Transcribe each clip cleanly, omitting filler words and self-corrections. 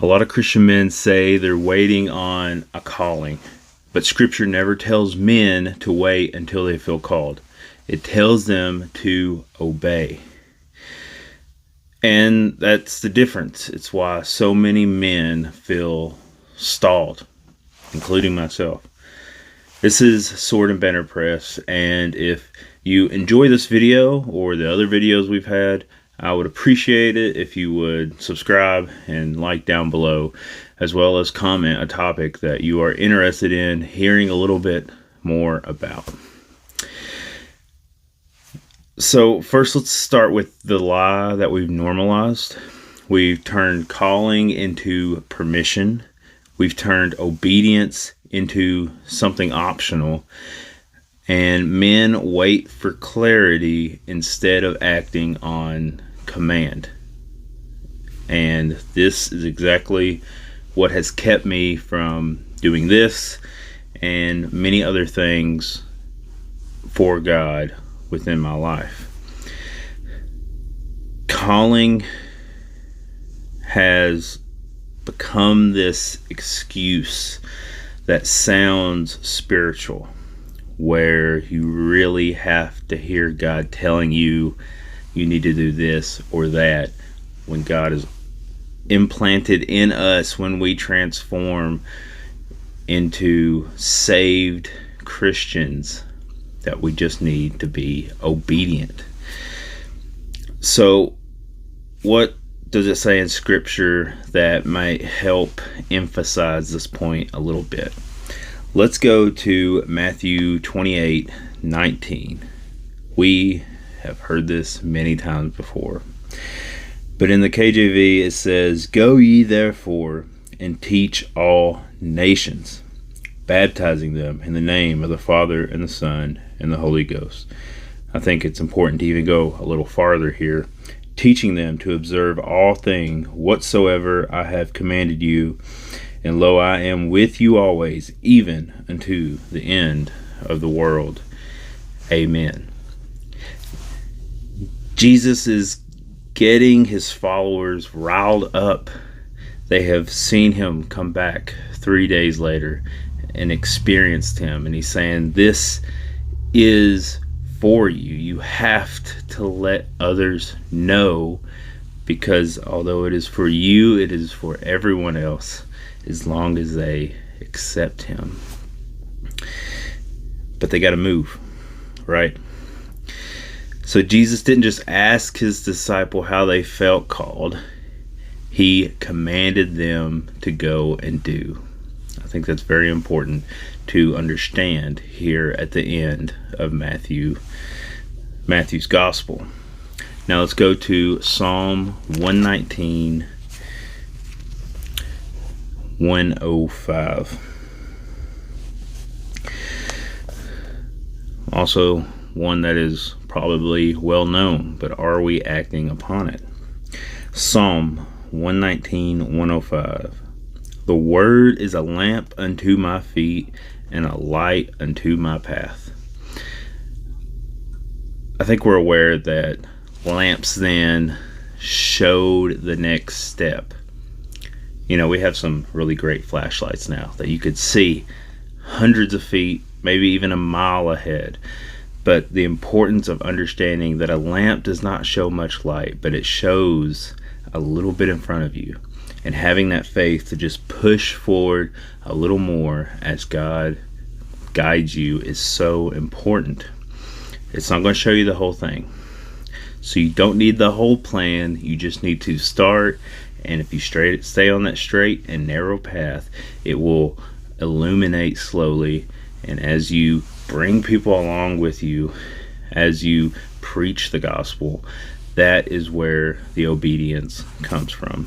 A lot of Christian men say they're waiting on a calling, but Scripture never tells men to wait until they feel called. It tells them to obey. And that's the difference. It's why so many men feel stalled, including myself. This is Sword and Banner Press, and if you enjoy this video or the other videos we've had, I would appreciate it if you would subscribe and like down below, as well as comment a topic that you are interested in hearing a little bit more about. So first, let's start with the lie that we've normalized. We've turned calling into permission. We've turned obedience into something optional. And men wait for clarity instead of acting on command. And this is exactly what has kept me from doing this and many other things for God within my life. Calling has become this excuse that sounds spiritual, where you really have to hear God telling you you need to do this or that, when God is implanted in us when we transform into saved Christians, that we just need to be obedient. So what does it say in Scripture that might help emphasize this point a little bit? Let's go to Matthew 28:19. We have heard this many times before, but in the KJV it says, "Go ye therefore and teach all nations, baptizing them in the name of the Father and the Son and the Holy Ghost." I think it's important to even go a little farther here. Teaching them to observe all things whatsoever I have commanded you, and lo, I am with you always, even unto the end of the world. Amen. Jesus is getting his followers riled up. They have seen him come back 3 days later and experienced him, and he's saying, this is for you. You have to let others know, because although it is for you, it is for everyone else, as long as they accept him. But they got to move, right? So Jesus didn't just ask his disciple how they felt called. He commanded them to go and do. I think that's very important to understand here at the end of Matthew's gospel. Now let's go to Psalm 119, 105. Also one that is probably well known, but are we acting upon it? Psalm 119, 105. The word is a lamp unto my feet and a light unto my path. I think we're aware that lamps then showed the next step. You know, we have some really great flashlights now that you could see hundreds of feet, maybe even a mile ahead. But the importance of understanding that a lamp does not show much light, but it shows a little bit in front of you. And having that faith to just push forward a little more as God guides you is so important. It's not going to show you the whole thing. So you don't need the whole plan. You just need to start. And if you stay on that straight and narrow path, it will illuminate slowly. And as you bring people along with you, as you preach the gospel, that is where the obedience comes from.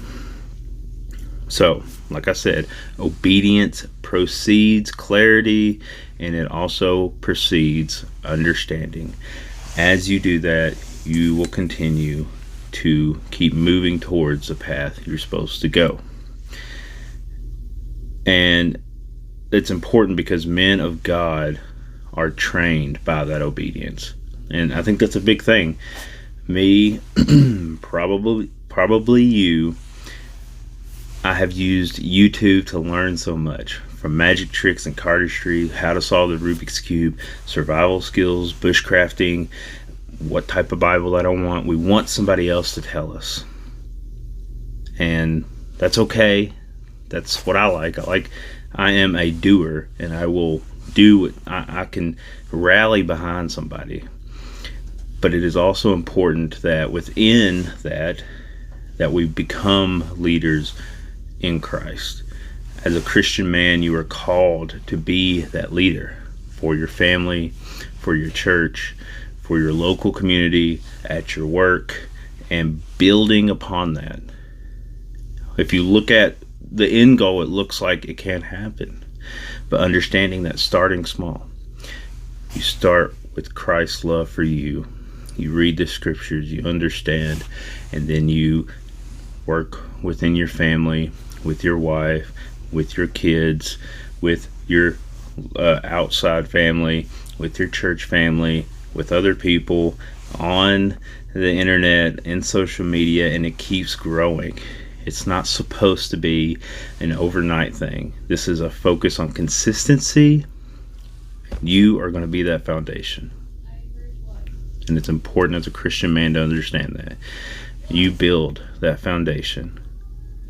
So, like I said, obedience precedes clarity, and it also precedes understanding. As you do that, you will continue to keep moving towards the path you're supposed to go. And it's important because men of God are trained by that obedience. And I think that's a big thing. Me, probably you, I have used YouTube to learn so much, from magic tricks and cardistry, how to solve the Rubik's Cube, survival skills, bushcrafting, what type of Bible I don't want. We want somebody else to tell us. And that's okay. That's what I like. I am a doer, and I will do what I can rally behind somebody. But it is also important that within that we become leaders in Christ. As a Christian man, you are called to be that leader for your family, for your church, for your local community, at your work, and building upon that. If you look at the end goal, it looks like it can't happen. But understanding that starting small, you start with Christ's love for you. You read the scriptures, you understand, and then you work within your family, with your wife, with your kids, with your outside family, with your church family, with other people, on the internet, in social media, and it keeps growing. It's not supposed to be an overnight thing. This is a focus on consistency. You are going to be that foundation. And it's important as a Christian man to understand that. You build that foundation,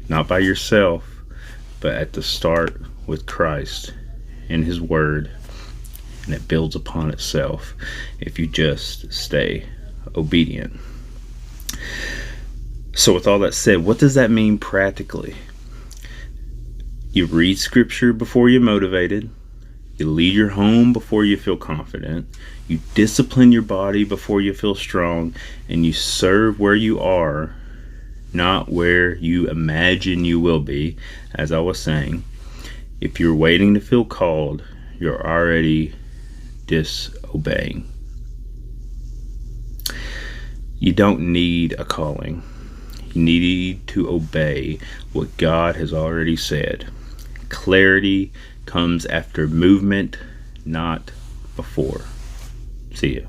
not by yourself, but at the start with Christ and His Word, and it builds upon itself if you just stay obedient. So with all that said, what does that mean practically? You read scripture before you're motivated. You lead your home before you feel confident. You discipline your body before you feel strong. And you serve where you are, not where you imagine you will be. As I was saying, if you're waiting to feel called, you're already disobeying. You don't need a calling. You need to obey what God has already said. Clarity comes after movement, not before. See ya.